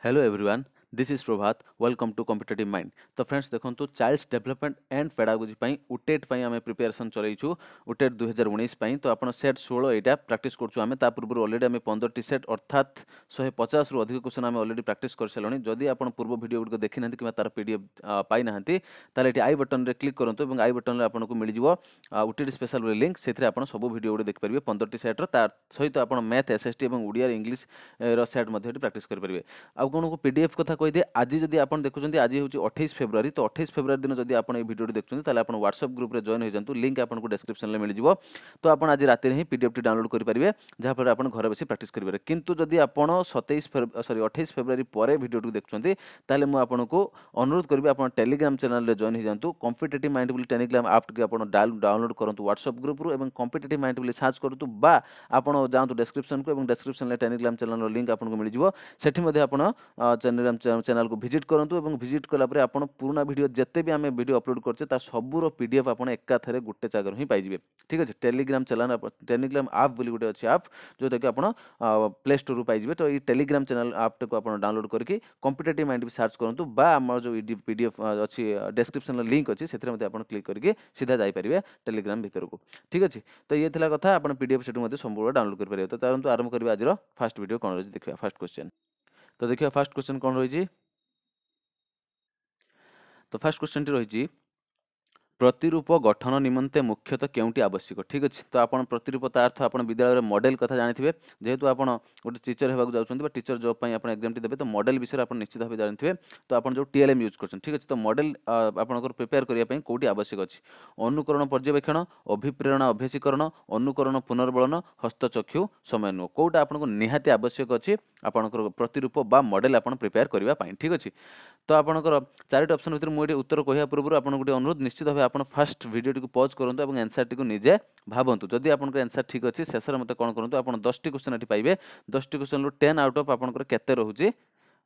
Hello everyone, this is Prabhat. Welcome to competitive mind. तो friends देखंतु childs development and pedagogy पई UTET पई हमें प्रिपरेशन चलैछु। उटेट 2019 पई तो आपण सेट 16 एटा प्रैक्टिस करछु। हमें ता पूर्व ऑलरेडी हमें 15 टी सेट अर्थात 150 रु अधिक क्वेश्चन हमें ऑलरेडी प्रैक्टिस कर सलणी। जदि आपण पूर्व वीडियो गुड देखि नथि किबा तार पीडीएफ पाई नहंती ताले एटी आई बटन रे क्लिक करंतु एवं आई बटन रे आपनको मिल जिवो उटेट स्पेशल लिंक। सेथरे आपण सब वीडियो गुड देख परिबे 15 टी सेट रो तार सहित आपण मैथ एसएसटी एवं ओडिया इंग्लिश रो सेट मध्ये प्रैक्टिस कर परिबे। आ कोन को पीडीएफ कथा कहि दे आज जदि आपण देखुचंती आज होची 28 फेब्रुआरी तो 28 फेब्रुआरी दिन जदि आपण ए वीडियो देखुचंती ताले आपण व्हाट्सएप ग्रुप रे जॉइन हो जंतु। लिंक आपण को डिस्क्रिप्शन रे मिल जिवो। तो आपण आज राति रे ही पीडीएफ टी डाउनलोड करि परिबे जहा पर आपण घर बसी प्रैक्टिस करि परिबे। किंतु जदि आपण 28 फेब्रुआरी परे वीडियो टी देखुचंती ताले मु आपण को अनुरोध करबे आपण टेलीग्राम चैनल रे जॉइन हो जंतु। कॉम्पिटिटिव माइंड बोली टेलीग्राम ऐप टी आपण डाउनलोड करंतु व्हाट्सएप ग्रुप रो एवं कॉम्पिटिटिव माइंड बोली सर्च करंतु बा आपण जांतु डिस्क्रिप्शन को एवं डिस्क्रिप्शन रे टेलीग्राम चैनल रो लिंक आपण को मिल जिवो। सेठी मध्ये आपण चैनल को विजिट करंतु एवं विजिट कला परे आपण पुराना वीडियो जत्ते भी आमे वीडियो अपलोड करछे ता सबुरो पीडीएफ आपण एका थरे गुट्टे जागर ही पाइ जिवे। ठीक अछि। टेलीग्राम चैनल टेलीग्राम ऐप बोली गुटे अछि ऐप जोटा कि आपण प्ले स्टोर रु पाइ जिवे। तो ई टेलीग्राम चैनल ऐप को आपण डाउनलोड करके कॉम्पिटिटिव माइंड भी सर्च करंतु बा हमर जो पीडीएफ अछि डिस्क्रिप्शन रे लिंक अछि सेथरे मध्ये आपण क्लिक करके सीधा जाई परिबे टेलीग्राम भीतर को। ठीक अछि। तो ये थिला कथा आपण पीडीएफ सेटु मध्ये संपूर्ण डाउनलोड कर परिबे। तो तारंतु आरंभ करबे आजरो फर्स्ट वीडियो कोन रहि देखिबा फर्स्ट क्वेश्चन। तो देखिए फर्स्ट क्वेश्चन कौन रही। तो फर्स्ट क्वेश्चन टी रही प्रतिरूप गठन निमंते मुख्यतः केउंटी आवश्यक। ठीक अछि। तो आपण प्रतिरूपता अर्थ आपण विद्यालय मॉडल कथा जानिथिबे जेहेतु आपण गोटे टीचर हेबाक जाउछन्ती बा टीचर जॉब पई आपण एग्जाम टी देबे तो मॉडल विषय आपण निश्चित भाबे जानिथिबे। तो आपण जो टीएलएम यूज करछन। ठीक अछि। तो मॉडल आपणकर प्रिपेयर करिया पई कोउटी आवश्यक अछि। अनुकरण पर्यवेक्षण, अभिप्रेरणा अभ्यासीकरण, अनुकरण पुनर्बलन, हस्तचक्षु समन्वय कोउटा आपनको निहाती आवश्यक अछि आपणकर प्रतिरूप बा मॉडल आपण प्रिपेयर करिवा पई। ठीक अछि। तो आपणकर चारिटा ऑप्शन भितर मु एटी उत्तर कहिया पूर्व आपण गोटे अनुरोध निश्चित भाबे आपण फर्स्ट वीडियो टी को पॉज करंतु एवं आंसर टी को निजे भाबंतु। जदि आपनकर आंसर ठीक अछि शेष रे मते कोन करंतु आपण 10 टी क्वेश्चन एटी पाइबे। 10 टी क्वेश्चन रो 10 आउट ऑफ आपनकर केते रहउची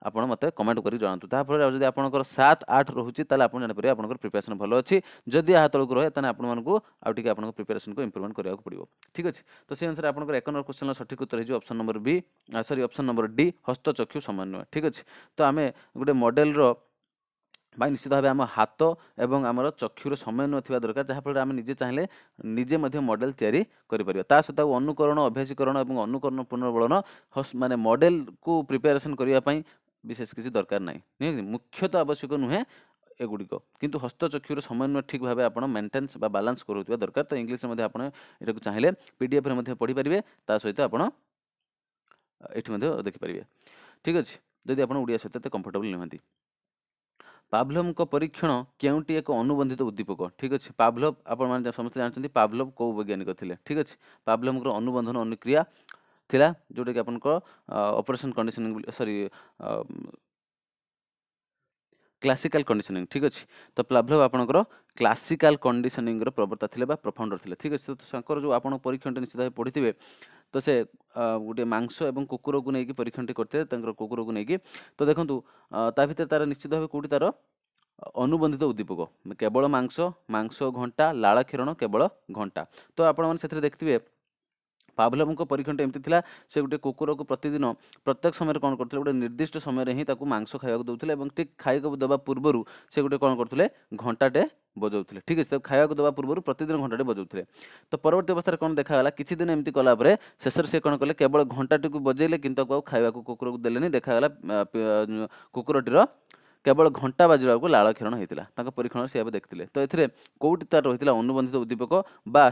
आपण मते कमेंट करि जणांतु। ता फर जदि आपनकर 7 8 रहउची ताले आपण जानि परिबे आपनकर प्रिपरेशन भलो अछि। जदि आ तळक रहे तने आपण मानको आउ टिके आपनकर प्रिपरेशन को इंप्रूवमेंट करिया को पड़िबो। ठीक अछि। तो से अनुसार आपनकर 1 नंबर क्वेश्चन रो सठिक उत्तर हे option number B option number D हस्तचक्षु समन्वय। ठीक अछि। तो आमे गुटे मॉडल रो भाई निश्चित भाव आम हाथ एवं आमर चक्षुर समन्वय थिबा दरकार जहाँ फल आम निजे चाहिए निजे मध्य मॉडल तैयारी करि परिबा। ता सहित अनुकरण अभ्यासीकरण एवं अनुकरण पुनर्बलन माने मॉडल को प्रिपरेशन करिया पई विशेष किसी दरकार नहीं। मुख्यतः आवश्यक नुहे एगुड़िक किंतु हस्तचक्षुर समन्वय ठीक भाव आप मेन्टेन्स बा बालांस करुवा दरकार। तो इंग्लिश में आप चाहिए पीडीएफ रे पढ़ी पारे ता सहित आप देखिपारे। ठीक अच्छे। जदि आप ओडिया सहित कंफर्टेबल नुहति। पावलोव को परीक्षण केउंटी एक अनुबंधित उद्दीपक। ठीक अच्छे। पावलोव आप समस्त जानते पावलोव कौ वैज्ञानिक थे। ठीक अच्छे। पावलोव अनुबंधन अनुक्रिया थिला जोटा कि आपनको operation conditioning sorry classical conditioning. ठीक अच्छे। तो पावलोव आपनकर क्लासिकल कंडीशनिंग रो प्रवर्ता थिले बा प्रोफाउंडर थिले। ठीक अच्छे। तो संकर जो आपण परीक्षण निश्चित भाव पढ़िथिबे तो से गोटे मांस एवं कुकुर को लेकिन परीक्षण करते कुकुर को लेकिन तो देखो ता भीतर तार निश्चित भाव कौटी तार अनुबंधित उद्दीपक केवल मांस मांस घंटा लाल क्षरण केवल घंटा। तो आपण से देखिए पावलोव परीक्षण एमती थिला से गोटे कुकुर को प्रतिदिन प्रत्येक समय कौन करते गोटे निर्दिष्ट समय ही मांस खाइबा दौले और ठीक खाइबा देवा पूर्व से गोटे कौन करते घंटाटे बजाउले। ठीक है। खाइबा देवा पूर्व प्रतिदिन घंटाटे बजाउले। तो परवर्ती अवस्था कौन देखागला किसी दिन एमती कलापर शेष से कौन कले केवल घंटाटी को बजेले किंतु खाइबा कुकुर को देलेनी देखागला कुकुरटीर केवल घंटा बाजिला को लाल क्षरण होता परीक्षण से देखते। तो ये कौटी तार रही अनुबंधित उद्दीपक बा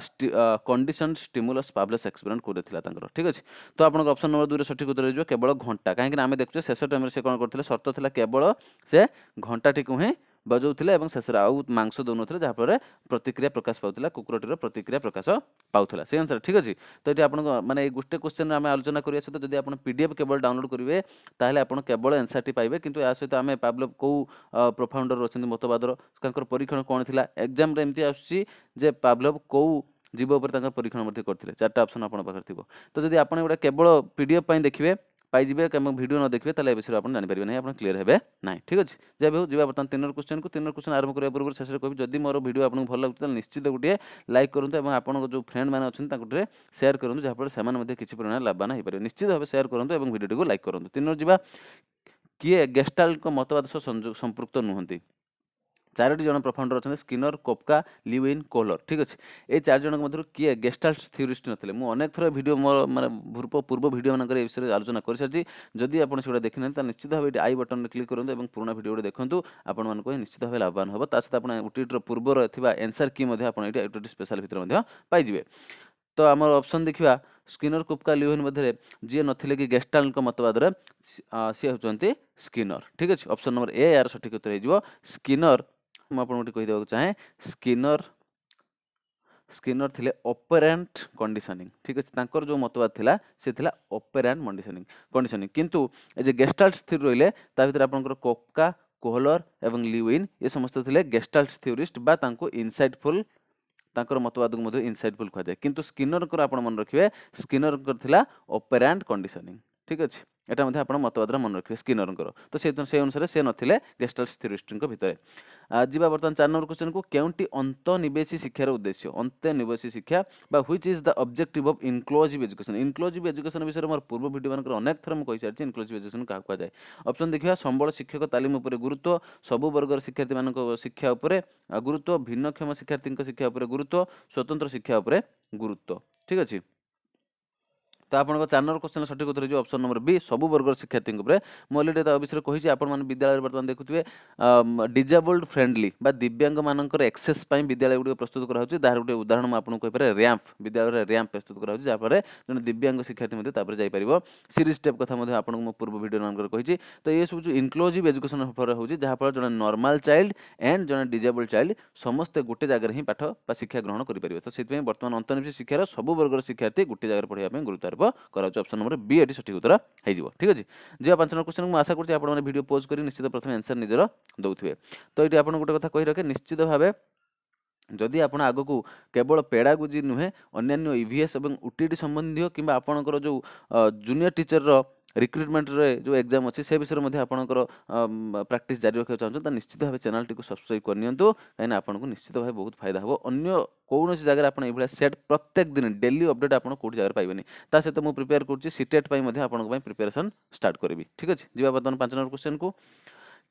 कंडीशन स्टिमुलस पावलोव एक्सपेरिमेंट कर। ठीक अच्छे। तो आप ऑप्शन नंबर 2 सठिक उत्तर हो केवल घंटा कहीं आम देखुचे शेष टाइम से कौन करते सर्त था केवल से घंटाटी को ही बजाउले और शेष आउ मांस दौन जहाँफल प्रतिक्रिया प्रकाश पाला कुकुरटीर प्रतिक्रिया प्रकाश पाला से अनुसार। ठीक अच्छे। तो ये आप माने गोटे क्वेश्चन आम आलोचना करिया सहित जदि आप पीडीएफ केवल डाउनलोड करेंगे ताहले आप केवल आंसर टी पाइबे। किंतु या सहित आम पावलोव कौ प्रोफाउंडर अच्छा मतवादर परीक्षण कौन थी एग्जाम रे एमती आसुची जे पावलोव कौ जीव उपर परीक्षण करते 4टा ऑप्शन आप थी। तो जदि आप गोटे केवल पीडीएफ देखिए पाइबे वीडियो न देखिए ताले विषय आप जानिपारे नहीं आप क्लीयर हे ना। ठीक अच्छे। जब हो जा बर्तमान 3 क्वेश्चन को 3 क्वेश्चन आरंभ करने पूर्व शेष कह जदि मोर वीडियो आपको भल लगे तो निश्चित गोटे लाइक करूँ और आप जो फ्रेंड मैंने अच्छे शेयर करूँ जहाँफल से किसी परिमाण लाभवान हो पारे। निश्चित भाव शेयर करूँ और वीडियो को लाइक करूँ। 3 जा किए गेस्टाल्ट मतवाद सह संपृक्त नुहति। चारोटी जन प्रोफाउंडर अच्छा स्किनर, कोपका, ल्यूइन, कोहलर। ठीक अच्छे ये 4 जन मध्य किए गेस्टाल्ट थ्योरिस्ट नथिले। मु अनेक थर वीडियो मोर माने पूर्व वीडियो मानकर ए विषय आलोचना कर सारी। जदि आपन सेटा देखि ना निश्चित भाव आई बटन रे क्लिक करंतु एवं पुराना वीडियो देखंतु आपन मन को निश्चित भाव लाभवान होबो। ता सहित आपन ओटीटी रो पूर्वर थिबा आंसर की मध्ये आपन एटा ओटीटी स्पेशल भितर मध्ये पाई जिवे। तो आमर ऑप्शन देखिबा स्किनर, कोपका, ल्यूइन मध्ये जे नथिले कि गेस्टाल्ट मतवाद रे सी होचंती स्किनर। ठीक अछि ऑप्शन नंबर ए यार सठिक उत्तर हे जिवो स्किनर। ମୁଁ ଆପଣଙ୍କୁ କହି ଦେବାକୁ ଚାହେଁ ସ୍କିନର ଥିଲେ ଅପେରାଣ୍ଟ କଣ୍ଡିସନିଂ। ଠିକ୍ ଅଛି ତାଙ୍କର ଯେଉଁ ମତବାଦ ଥିଲା ସେ ଥିଲା ଅପେରାଣ୍ଟ କଣ୍ଡିସନିଂ। କିନ୍ତୁ ଏ ଯେ ଗେଷ୍ଟାଲ୍ଟ ଥିଓରି ରହିଲେ ତା ଭିତରେ ଆପଣଙ୍କର କୋପକା, କୋହଲର ଏବଂ ଲ୍ୟୁଇନ୍ ଏ ସମସ୍ତେ ଥିଲେ ଗେଷ୍ଟାଲ୍ଟ ଥିଓରିଷ୍ଟ ବା ତାଙ୍କୁ ଇନସାଇଟଫୁଲ୍ ତାଙ୍କର ମତବାଦକୁ ମଧ୍ୟ ଇନସାଇଟଫୁଲ୍ କୁହାଯାଏ। କିନ୍ତୁ ସ୍କିନରଙ୍କର ଆପଣ ମନେ ରଖିବେ ସ୍କିନରଙ୍କର ଥିଲା ଅପେରାଣ୍ଟ କଣ୍ଡିସନିଂ। ଠିକ୍ ଅଛି এটা মধ্যে আপনার মতবাদ মনে রাখবে স্কিনরଙ୍କର। তো সেই অনুসারে সে নথিলে গেস্টাল্ট থিওরিস্টଙ୍କ ভিতরে। ଯିବା ବର୍ତ୍ତମାନ 4 ନମ୍ବର କ୍ୱେଶ୍ଚନକୁ କେଉଁଟି ଅନ୍ତଃନିବେଶୀ ଶିକ୍ଷାର ଉଦ୍ଦେଶ୍ୟ? ଅନ୍ତଃନିବେଶୀ ଶିକ୍ଷା ବା which is the objective of inclusive education. Inclusive education ବିଷୟରେ ମୋର ପୂର୍ବ ଭିଡ଼ିଓ ମାନଙ୍କର ଅନେକ ଥର ମୁଁ କହିସାରିଛି ଇନକ୍ଲୁସିଭ୍ ଏଜୁକେସନ୍ କାହାକୁ କୁହାଯାଏ। ଅପସନ୍ ଦେଖିବା ସମ୍ବଳ ଶିକ୍ଷକ ତାଲିମ ଉପରେ ଗୁରୁତ୍ୱ, ସବୁ ବର୍ଗର ଶିକ୍ଷାର୍ଥୀମାନଙ୍କ ଶିକ୍ଷା ଉପରେ ଗୁରୁତ୍ୱ, ଭିନ୍ନକ୍ଷମ ଶିକ୍ଷାର୍ଥୀଙ୍କ ଶିକ୍ଷା ଉପରେ ଗୁରୁତ୍ୱ, ସ୍ୱତନ୍ତ୍ର ଶିକ୍ଷା ଉପରେ ଗୁରୁତ୍ୱ। ଠିକ୍ ଅଛି तो आपन 4 नंबर क्वेश्चन सठिक उत्तर हो ऑप्शन नंबर बी सब वर्गर शिक्षार्थी मुझे अलरेडी विषय कही आप विद्यालय बर्तमान देखुए डिजेबल्ड फ्रेंडली बा दिव्यांग मानकर एक्सेस विद्यालय गुड़ प्रस्तुत कराऊँ। तार गोटे उदाहरण मुझे कहीपर रैंप विद्यालय रैंप प्रस्तुत कराऊँ जहाँफल जो दिव्यांग शिक्षार्थी जापर सीरीज स्टेप कथा आपको पूर्व वीडियो मानकर कही। तो ये सब जो इनक्लूसिव एजुकेशन फर हो जहाँफल जो नॉर्मल चाइल्ड एंड जो डिजेबल्ड चाइल्ड समस्ते गोटे जगह ही पाठ शिक्षा ग्रहण करेंगे। तो से बर्तमान अंतर्निवेशी शिक्षार सब वर्गर शिक्षार्थी गोटे जगह पढ़ाई गुरुत्व कराऊँ। ऑप्शन नंबर बी एटी सठिक उत्तर हो। ठीक अच्छे जी 5 नंबर क्वेश्चन आशा करुँच आप वीडियो पोज कर निश्चित प्रथम आंसर निजर दौथे। तो ये आप गोटे कथा कही रखे निश्चित भाव जदि आपण आग को केवल पेडागोजी नुहे अन्य ईवीएस और ओटीटी संबंधी कि आपणकर जो जूनियर टीचर रो रिक्रुटमेंट रे जो एग्जाम अच्छी से विषय में आपंकर प्रैक्टिस जारी रखा चाहते तो निश्चित भाव चैनल टी सब्सक्राइब करनी कहीं आपको निश्चित भाव बहुत फायदा हो। अन्य कौन जगह आप सेट प्रत्येक दिन डेली अपडेट आप कौट जगह पाइबेनि। ता सहित मुझे प्रिपेयर करुँची सीटेट प्रिपेरेसन स्टार्ट करी। ठीक अच्छे जी बर्तमान 5 नंबर क्वेश्चन को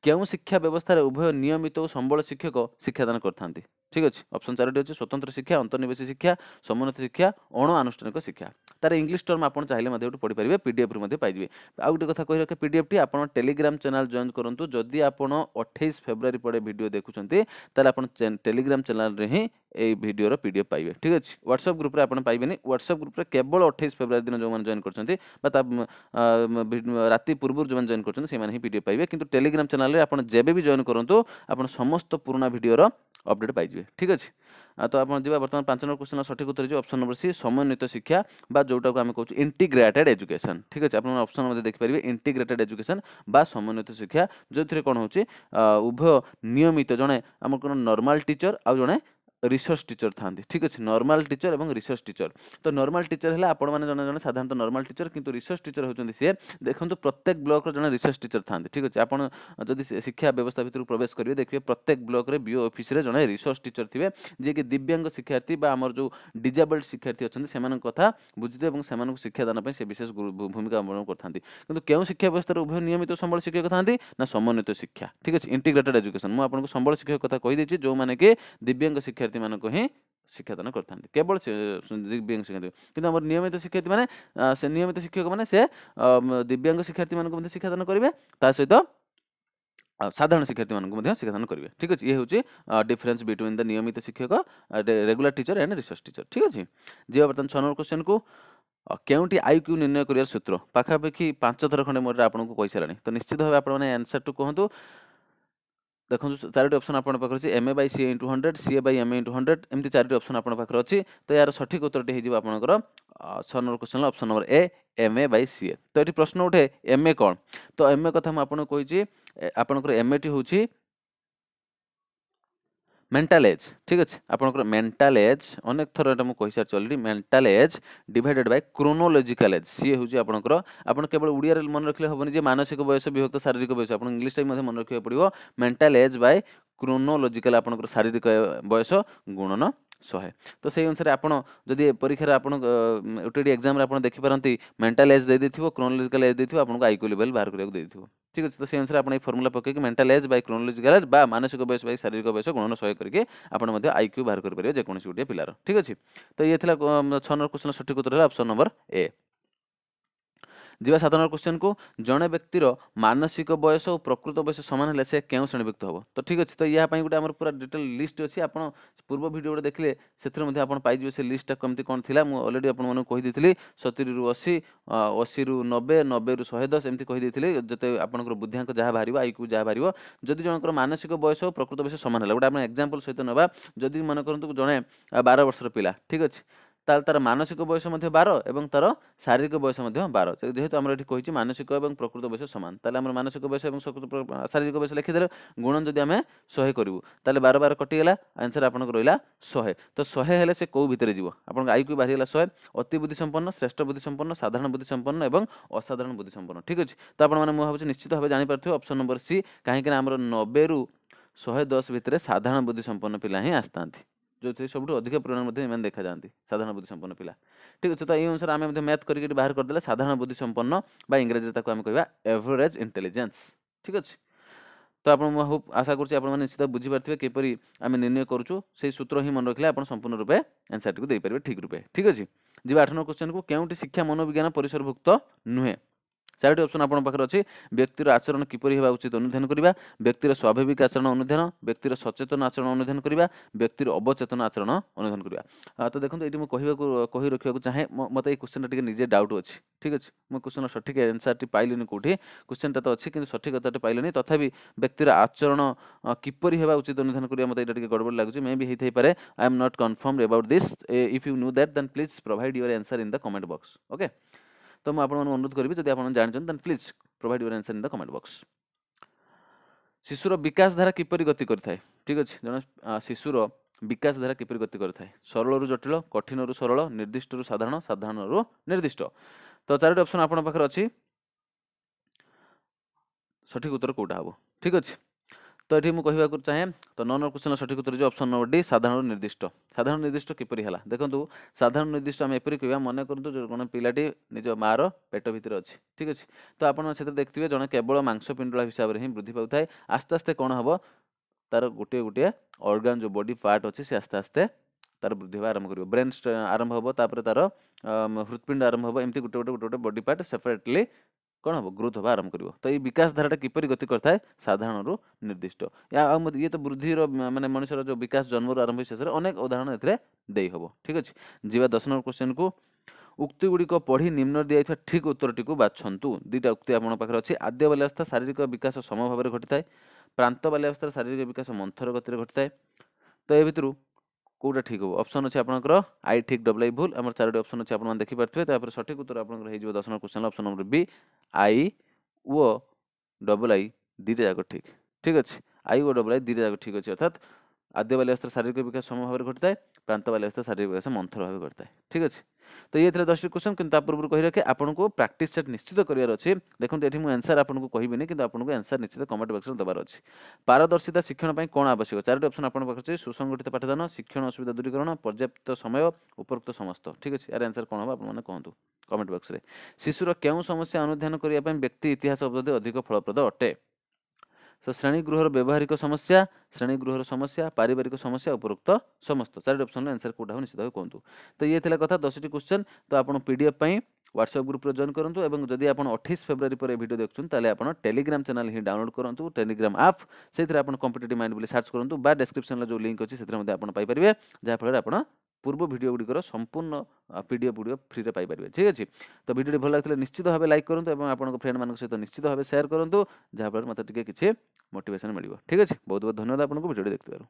क्यों शिक्षा व्यवस्था उभय नियमित और संबल शिक्षक शिक्षादान करते। ठीक अच्छे ऑप्शन 4टी अच्छे स्वतंत्र शिक्षा, अंतर्निवेशी शिक्षा, समन्वित शिक्षा, अणुआनुष्ठानिक शिक्षा। तार इंग्लिश टर्म आप चाहिए पढ़ी पारे पीडीएफ रू पाइबे। आउ गोटे कथा कही रखे पीडीएफ टी आप टेलीग्राम चैनल जॉइन करूँ। जदि आप 28 फेब्रुआरी पड़े वीडियो देखुंत टेलीग्राम चैनल रे ही ए वीडियो पीडीएफ पाइबे। ठीक अच्छे व्हाट्सएप ग्रुप रे आपन पाइबेनि। व्हाट्सएप ग्रुप रे केवल 28 फेब्रुआरी दिन जो जॉइन करछन्ती राति पूर्व जो जॉइन करछन्ती से ही पीडीएफ पाइबे। किंतु टेलीग्राम चैनल रे आपन जेबे भी जॉइन करंतु आपन समस्त पुराना वीडियो अपडेट पाइबे। ठीक अच्छे तो आप बर्तमान 5 नंबर क्वेश्चन सठिक उत्तर ऑप्शन नंबर सी समन्वित शिक्षा बा जोटा को आम कहूँ इंटीग्रेटेड एजुकेशन। ठीक अच्छे आप ऑप्शन देखिपारे इंटीग्रेटेड एजुकेशन बा समन्वित शिक्षा जो थी कौन हो उभय नियमित जड़े आम नॉर्मल टीचर आउ जड़े रिसर्च टीचर था। ठीक अच्छे नॉर्मल टीचर और रिसर्च टीचर। तो नॉर्मल टीचर है आपण मैंने जन जन साधारणतः नॉर्मल टीचर किंतु रिसर्च टीचर होती सी देखो प्रत्येक ब्लॉक जन रिसर्च टीचर था। ठीक अच्छे आप शिक्षा व्यवस्था भितर प्रवेश करेंगे देखिए प्रत्येक ब्लॉक रे बीओ ऑफिस रे जन रिसर्च टीचर थे जी कि दिव्यांग शिक्षार्थी आमर जो डिजेबल्ड शिक्षार्थी अच्छा से कथा बुझे और से शिक्षादान से विशेष भूमिका अवलम्बन करते। किंतु क्यों शिक्षा व्यवस्था उभय नियमित संबल शिक्षक था ना समन्वित शिक्षा। ठीक अच्छे इंटीग्रेटेड एजुकेशन मुझे संबल शिक्षक कथा कहीदे जो मैंने कि दिव्यांग शिक्षार्थी मानक ही शिक्षादान करते केवल दिव्यांग शिक्षार्थी। किंतु आम नियमित शिक्षार्थी मैंने से नियमित शिक्षक मैंने से दिव्यांग शिक्षार्थी मानक शिक्षादान करेंगे ता सहित साधारण शिक्षार्थी मानक शिक्षादान करेंगे। ठीक अच्छे ये हूँ डिफरेन्स बिटवीन द नियमित शिक्षक regular teacher and research teacher. ठीक अच्छे जी बर्तमान 6 नंबर क्वेश्चन को केउटी आईक्यू निर्णय कर सूत्र पाखापाखि 5 थर खंडे मोर आपको कही सारा। तो निश्चित भाव आप आंसर टू कहतु देखो 4टी ऑप्शन आपन पाखर अछि MA by CA into 100 CA by MA into 100 एमती 4टी ऑप्शन आपन पाखर अछि। तो यार सठिक उत्तरटी हे जिवो आपनकर 6 number question option number A MA by CA. तो ये प्रश्न उठे एमए कौन। तो एमए कथा मैं आपन कहि आपनकर एमए टी होछि मेंटल एज। ठीक अच्छे आपनकर मेंटल एज अनेक थर एटा मुझे सारी already mental age divided by chronological age सी हूँ आपनकर आपन केवल उड़िया मन रखले हेनी जे मानसिक बयस विभक्त शारीरिक बयस आप इंग्लिश टाइम मन रखा पड़ो मेंटल एज बाय क्रोनोलॉजिकल आपनकर शारीरिक बयस गुणन ଶହେ। ତ ସେଇ ଅନୁସାରେ ଆପଣ ଯଦି ପରୀକ୍ଷାରେ ଆପଣ ଓଟିଇଟି ଏକ୍ଜାମରେ ଆପଣ ଦେଖିପାରନ୍ତି ମେଣ୍ଟାଲ ଏଜ୍ ଦେଇଦେଇଥିବ, କ୍ରୋନୋଲୋଜିକାଲ ଏଜ୍ ଦେଇଥିବ, ଆପଣଙ୍କୁ ଆଇକ୍ୟୁ ଲେଭେଲ ବାହାର କରିବାକୁ ଦେଇଥିବ। ଠିକ୍ ଅଛି। ତ ସେଇ ଅନୁସାରେ ଆପଣ ଏଇ ଫର୍ମୁଲା ପକେଇକି mental age Bai chronological age ବା ମାନସିକ ବୟସ ବାଇ ଶାରୀରିକ ବୟସ ଗୁଣନ 100 କରିକି ଆପଣ ମଧ୍ୟ ଆଇକ୍ୟୁ ବାହାର କରିପାରିବେ ଯେକୌଣସି ଗୋଟିଏ ପିଲାର। ଠିକ୍ ଅଛି। ତ ଇଏ ଥିଲା 6 ନମ୍ବର କ୍ୱେଶ୍ଚନର ସଠିକ୍ ଉତ୍ତର ହେଲା ଅପସନ୍ ନମ୍ବର ଏ। ଯିବା 7 ନମ୍ବର କ୍ୱେଶ୍ଚନକୁ, ଜଣେ ବ୍ୟକ୍ତିର ମାନସିକ ବୟସ ଓ ପ୍ରକୃତ ବୟସ ସମାନ ହେଲେ ସେ କେଉଁ ଶ୍ରେଣୀଭୁକ୍ତ ହେବ? ତ ଠିକ୍ ଅଛି। ତ ଏହା ପାଇଁ ଗୋଟେ ଆମର ପୁରା ଡିଟେଲ ଲିଷ୍ଟ ଅଛି। ଆପଣ ପୂର୍ବ ଭିଡ଼ିଓ ଗୋଟେ ଦେଖିଲେ ସେଥିରେ ମଧ୍ୟ ଆପଣ ପାଇଯିବେ ସେ ଲିଷ୍ଟଟା କେମିତି କ'ଣ ଥିଲା। ମୁଁ ଅଲରେଡ଼ି ଆପଣମାନଙ୍କୁ କହିଦେଇଥିଲି 70ରୁ 80, 80ରୁ 90, 90ରୁ 110 ଏମିତି କହିଦେଇଥିଲି। ଯେତେ ଆପଣଙ୍କର ବୁଦ୍ଧିଆଙ୍କ ଯାହା ବାହାରିବ, ଆଇକ୍ୟୁ ଯାହା ବାହାରିବ, ଯଦି ଜଣଙ୍କର ମାନସିକ ବୟସ ଓ ପ୍ରକୃତ ବୟସ ସମାନ ହେଲା, ଗୋଟେ ଆମେ ଏକ୍ଜାମ୍ପଲ୍ ସହିତ ନେବା। ଯଦି ମନେ କରନ୍ତୁ ଜଣେ 12 ବର୍ଷର ପିଲା, ଠିକ୍ ଅଛି, ତାହେଲେ ତାର ମାନସିକ ବୟସ ମଧ୍ୟ 12 ଏବଂ ତାର ଶାରୀରିକ ବୟସ ମଧ୍ୟ 12। ଯେହେତୁ ଆମର ଏଠି କହିଛି ମାନସିକ ଏବଂ ପ୍ରକୃତ ବୟସ ସମାନ, ତାହେଲେ ଆମର ମାନସିକ ବୟସ ଏବଂ ଶାରୀରିକ ବୟସ ଲେଖିଦେଲେ, ଗୁଣନ ଯଦି ଆମେ 100 କରିବୁ ତାହେଲେ 12 12 କଟିଗଲା, ଆନ୍ସର ଆପଣଙ୍କ ରହିଲା 100। ତ 100 ହେଲେ ସେ କୋଉ ଭିତରେ ଯିବ? ଆପଣଙ୍କ ଆଇକ୍ୟୁ ବାହାରିଗଲା 100, ଅତି ବୁଦ୍ଧି ସମ୍ପନ୍ନ, ଶ୍ରେଷ୍ଠ ବୁଦ୍ଧି ସମ୍ପନ୍ନ, ସାଧାରଣ ବୁଦ୍ଧି ସମ୍ପନ୍ନ ଏବଂ ଅସାଧାରଣ ବୁଦ୍ଧି ସମ୍ପନ୍ନ। ଠିକ୍ ଅଛି। ତ ଆପଣମାନେ ମୁଁ ଭାବୁଛି ନିଶ୍ଚିତ ଭାବେ ଜାଣିପାରୁଥିବେ ଅପସନ୍ ନମ୍ବର ସି, କାହିଁକିନା ଆମର 90ରୁ 110 ଭିତରେ ସାଧାରଣ ବୁଦ୍ଧି ସମ୍ପନ୍ନ ପିଲା ହିଁ ଆସିଥାନ୍ତି, ଯେଉଁଥିରେ ସବୁଠୁ ଅଧିକ ପରିମାଣ ମଧ୍ୟ ଏମାନେ ଦେଖାଯାଆନ୍ତି ସାଧାରଣ ବୁଦ୍ଧି ସମ୍ପନ୍ନ ପିଲା। ଠିକ୍ ଅଛି। ତ এই ଅନୁସାରେ ଆମେ ମଧ୍ୟ ମ୍ୟାଥ୍ କରିକି ବାହାର କରିଦେଲେ ସାଧାରଣ ବୁଦ୍ଧି ସମ୍ପନ୍ନ ବା ଇଂରାଜୀରେ ତାକୁ ଆମେ କହିବା ଏଭରେଜ୍ ଇଣ୍ଟେଲିଜେନ୍ସ। ଠିକ୍ ଅଛି। ତ ଆପଣ ମୁଁ ଆଶା କରୁଛି ଆପଣମାନେ ନିଶ୍ଚିତ ବୁଝିପାରିଥିବେ କିପରି ଆମେ ନିର୍ଣ୍ଣୟ କରୁଛୁ। ସେଇ ସୂତ୍ର ହିଁ ମନେ ରଖିଲେ ଆପଣ ସମ୍ପୂର୍ଣ୍ଣ ରୂପେ ଆନ୍ସରଟିକୁ ଦେଇପାରିବେ ଠିକ୍ ରୂପେ। ଠିକ୍ ଅଛି। ଯିବା 8 ନମ୍ବର କ୍ୱେଶ୍ଚନକୁ, କେଉଁଟି ଶିକ୍ଷା ମନୋବିଜ୍ଞାନ ପରିସରଭୁକ୍ତ ନୁହେଁ? 4ଟି ଅପସନ୍ ଆପଣଙ୍କ ପାଖରେ ଅଛି। ବ୍ୟକ୍ତିର ଆଚରଣ କିପରି ହେବା ଉଚିତ ଅନୁଧ୍ୟାନ କରିବା, ବ୍ୟକ୍ତିର ସ୍ୱାଭାବିକ ଆଚରଣ ଅନୁଧ୍ୟାନ, ବ୍ୟକ୍ତିର ସଚେତନ ଆଚରଣ ଅନୁଧ୍ୟାନ କରିବା, ବ୍ୟକ୍ତିର ଅବଚେତନ ଆଚରଣ ଅନୁଧ୍ୟାନ କରିବା। ତ ଦେଖନ୍ତୁ ଏଇଠି ମୁଁ କହି ରଖିବାକୁ ଚାହେଁ, ମୋତେ ଏଇ କ୍ୱେଶ୍ଚନଟା ଟିକେ ନିଜେ ଡାଉଟ୍ ଅଛି। ଠିକ୍ ଅଛି। ମୁଁ କ୍ୱେଶ୍ଚନର ସଠିକ୍ ଆନ୍ସରଟି ପାଇଲିନି କେଉଁଠି, କ୍ୱେଶ୍ଚନଟା ତ ଅଛି କିନ୍ତୁ ସଠିକ୍ ଉତ୍ତରଟି ପାଇଲିନି। ତଥାପି ବ୍ୟକ୍ତିର ଆଚରଣ କିପରି ହେବା ଉଚିତ ଅନୁଧ୍ୟାନ କରିବା, ମୋତେ ଏଇଟା ଟିକେ ଗଡ଼ବଡ଼ ଲାଗୁଛି। ମେ ବି ହେଇଥାଇପାରେ, I am not confirmed about this. If you knew that then please provide your answer in the comment box. Okay. ତ ମୁଁ ଆପଣମାନଙ୍କୁ ଅନୁରୋଧ କରିବି, ଯଦି ଆପଣ ଜାଣିଛନ୍ତି then please provide your answer in the comment box. ଶିଶୁର ବିକାଶ ଧାରା କିପରି ଗତି କରିଥାଏ? ଠିକ୍ ଅଛି। ଜଣେ ଶିଶୁର ବିକାଶ ଧାରା କିପରି ଗତି କରିଥାଏ? ସରଳରୁ ଜଟିଳ, କଠିନରୁ ସରଳ, ନିର୍ଦ୍ଦିଷ୍ଟରୁ ସାଧାରଣ, ସାଧାରଣରୁ ନିର୍ଦ୍ଦିଷ୍ଟ। ତ 4ଟି ଅପସନ୍ ଆପଣଙ୍କ ପାଖରେ ଅଛି। ସଠିକ୍ ଉତ୍ତର କୋଉଟା ହେବ? ଠିକ୍ ଅଛି। ତ ଏଠି ମୁଁ କହିବାକୁ ଚାହେଁ, ତ 9 ନମ୍ବର କ୍ୱେଶ୍ଚନର ସଠିକ୍ ଉତ୍ତର ହେଉଛି ଅପସନ୍ ନମ୍ବର ଡି, ସାଧାରଣରୁ ନିର୍ଦ୍ଦିଷ୍ଟ। ସାଧାରଣ ନିର୍ଦ୍ଦିଷ୍ଟ କିପରି ହେଲା? ଦେଖନ୍ତୁ, ସାଧାରଣ ନିର୍ଦ୍ଦିଷ୍ଟ ଆମେ ଏପରି କହିବା, ମନେ କରନ୍ତୁ ଜଣେ ପିଲାଟି ନିଜ ମାଆର ପେଟ ଭିତରେ ଅଛି। ଠିକ୍ ଅଛି। ତ ଆପଣ ସେଥିରେ ଦେଖିଥିବେ ଜଣେ କେବଳ ମାଂସ ପିଣ୍ଡୁଳା ହିସାବରେ ହିଁ ବୃଦ୍ଧି ପାଉଥାଏ। ଆସ୍ତେ ଆସ୍ତେ କ'ଣ ହେବ, ତାର ଗୋଟିଏ ଗୋଟିଏ ଅର୍ଗାନ, ଯେଉଁ ବଡି ପାର୍ଟ ଅଛି, ସେ ଆସ୍ତେ ଆସ୍ତେ ତାର ବୃଦ୍ଧି ହେବା ଆରମ୍ଭ କରିବ। ବ୍ରେନ୍ ଆରମ୍ଭ ହେବ, ତାପରେ ତାର ହୃତ୍ପିଣ୍ଡ ଆରମ୍ଭ ହେବ, ଏମିତି ଗୋଟେ ଗୋଟେ ବଡି ପାର୍ଟ ସେପାରେଟଲି କ'ଣ ହେବ, ଗ୍ରୋଥ୍ ହେବା ଆରମ୍ଭ କରିବ। ତ ଏଇ ବିକାଶ ଧାରାଟା କିପରି ଗତି କରିଥାଏ? ସାଧାରଣରୁ ନିର୍ଦ୍ଦିଷ୍ଟ। ଇଏ ତ ବୃଦ୍ଧିର ମାନେ ମଣିଷର ଯେଉଁ ବିକାଶ ଜନ୍ମରୁ ଆରମ୍ଭ ହୋଇ ଶେଷରେ ଅନେକ ଉଦାହରଣ ଏଥିରେ ଦେଇହେବ। ଠିକ୍ ଅଛି। ଯିବା 10 ନମ୍ବର କ୍ୱେଶ୍ଚନକୁ, ଉକ୍ତିଗୁଡ଼ିକ ପଢ଼ି ନିମ୍ନରେ ଦିଆଯାଇଥିବା ଠିକ୍ ଉତ୍ତରଟିକୁ ବାଛନ୍ତୁ। 2ଟା ଉକ୍ତି ଆପଣଙ୍କ ପାଖରେ ଅଛି। ଆଦ୍ୟ ବାଲ୍ୟାବସ୍ଥା ଶାରୀରିକ ବିକାଶ ସମ ଭାବରେ ଘଟିଥାଏ, ପ୍ରାନ୍ତ ବାଲ୍ୟାବସ୍ଥାରେ ଶାରୀରିକ ବିକାଶ ମନ୍ଥର ଗତିରେ ଘଟିଥାଏ। ତ ଏ ଭିତରୁ କୋଉଟା ଠିକ୍ ହେବ? ଅପସନ୍ ଅଛି ଆପଣଙ୍କର ଆଇ ଠିକ୍, ଡବଲ୍ ଆଇ ଭୁଲ। ଆମର 4ଟି ଅପସନ୍ ଅଛି, ଆପଣମାନେ ଦେଖିପାରୁଥିବେ। ତାପରେ ସଠିକ୍ ଉତ୍ତର ଆପଣଙ୍କର ହେଇଯିବ 10 number question option number B, I O double I 2ଟା ଯାକ ଠିକ୍। ଠିକ୍ ଅଛି। ଆଇ ଓ ଡବଲ୍ ଆଇ 2ଟା ଯାକ ଠିକ୍ ଅଛି। ଅର୍ଥାତ୍ ଆଦ୍ୟ ବାଲ୍ୟାବସ୍ଥାରେ ଶାରୀରିକ ବିକାଶ ସମ ଭାବରେ ଘଟିଥାଏ, ପ୍ରାନ୍ତ ବାଲ୍ୟାବସ୍ଥାରେ ଶାରୀରିକ ବିକାଶ ମନ୍ଥର ଭାବେ ଘଟିଥାଏ। ଠିକ୍ ଅଛି। ତ ଇଏ ଥିଲା 10ଟି କ୍ୱେଶ୍ଚନ, କିନ୍ତୁ ତା ପୂର୍ବରୁ କହି ରଖେ ଆପଣଙ୍କୁ ପ୍ରାକ୍ଟିସ୍ ସେଟ୍ ନିଶ୍ଚିତ କରିବାର ଅଛି। ଦେଖନ୍ତୁ ଏଠି ମୁଁ ଆନ୍ସର ଆପଣଙ୍କୁ କହିବିନି, କିନ୍ତୁ ଆପଣଙ୍କୁ ଆନ୍ସର ନିଶ୍ଚିତ କମେଣ୍ଟ ବକ୍ସରେ ଦେବାର ଅଛି। ପାରଦର୍ଶିତା ଶିକ୍ଷଣ ପାଇଁ କ'ଣ ଆବଶ୍ୟକ? 4ଟି ଅପସନ୍ ଆପଣଙ୍କ ପାଖରେ ଅଛି। ସୁସଙ୍ଗଠିତ ପାଠଦାନ, ଶିକ୍ଷଣ ଅସୁବିଧା ଦୂରୀକରଣ, ପର୍ଯ୍ୟାପ୍ତ ସମୟ, ଉପରୋକ୍ତ ସମସ୍ତ। ଠିକ୍ ଅଛି। ଏହାର ଆନ୍ସର କ'ଣ ହେବ ଆପଣମାନେ କୁହନ୍ତୁ କମେଣ୍ଟ ବକ୍ସରେ। ଶିଶୁର କେଉଁ ସମସ୍ୟା ଅନୁଧ୍ୟାନ କରିବା ପାଇଁ ବ୍ୟକ୍ତି ଇତିହାସ ପଦ୍ଧତି ଅଧିକ ଫଳପ୍ରଦ ଅଟେ? ଶ୍ରେଣୀଗୃହର ବ୍ୟବହାରିକ ସମସ୍ୟା, ଶ୍ରେଣୀଗୃହର ସମସ୍ୟା, ପାରିବାରିକ ସମସ୍ୟା, ଉପରୋକ୍ତ ସମସ୍ତ। 4ଟି ଅପସନ୍ର ଆନ୍ସର କୋଉଟା ହେବ ନିଶ୍ଚିତ ଭାବେ କୁହନ୍ତୁ। ତ ଇଏ ଥିଲା କଥା 10ଟି କ୍ୱେଶ୍ଚନ। ତ ଆପଣ PDF ପାଇଁ ହ୍ୱାଟ୍ସଆପ୍ ଗ୍ରୁପ୍ରେ ଜଏନ୍ କରନ୍ତୁ, ଏବଂ ଯଦି ଆପଣ 28 ଫେବୃଆରୀ ପରେ ଭିଡ଼ିଓ ଦେଖୁଛନ୍ତି ତାହେଲେ ଆପଣ ଟେଲିଗ୍ରାମ ଚ୍ୟାନେଲ ହିଁ ଡାଉନଲୋଡ୍ କରନ୍ତୁ, ଟେଲିଗ୍ରାମ ଆପ୍। ସେଇଥିରେ ଆପଣ କମ୍ପିଟେଟିଭ୍ ମାଇଣ୍ଡ ବୋଲି ସର୍ଚ୍ଚ କରନ୍ତୁ, ବା ଡେସ୍କ୍ରିପ୍ସନରେ ଯେଉଁ ଲିଙ୍କ୍ ଅଛି ସେଥିରେ ମଧ୍ୟ ଆପଣ ପାଇପାରିବେ, ଯାହାଫଳରେ ଆପଣ ପୂର୍ବ ଭିଡ଼ିଓ ଗୁଡ଼ିକର ସମ୍ପୂର୍ଣ୍ଣ PDF ଭିଡ଼ିଓ ଫ୍ରିରେ ପାଇପାରିବେ। ଠିକ୍ ଅଛି। ତ ଭିଡ଼ିଓଟି ଭଲ ଲାଗିଥିଲେ ନିଶ୍ଚିତ ଭାବେ ଲାଇକ୍ କରନ୍ତୁ, ଏବଂ ଆପଣଙ୍କ ଫ୍ରେଣ୍ଡମାନଙ୍କ ସହିତ ନିଶ୍ଚିତ ଭାବେ ସେୟାର କରନ୍ତୁ, ଯାହାଫଳରେ ମୋତେ ଟିକେ କିଛି ମୋଟିଭେସନ୍ ମିଳିବ। ଠିକ୍ ଅଛି। ବହୁତ ବହୁତ ଧନ୍ୟବାଦ ଆପଣଙ୍କୁ ଭିଡ଼ିଓଟି ଦେଖିଥିବାରୁ।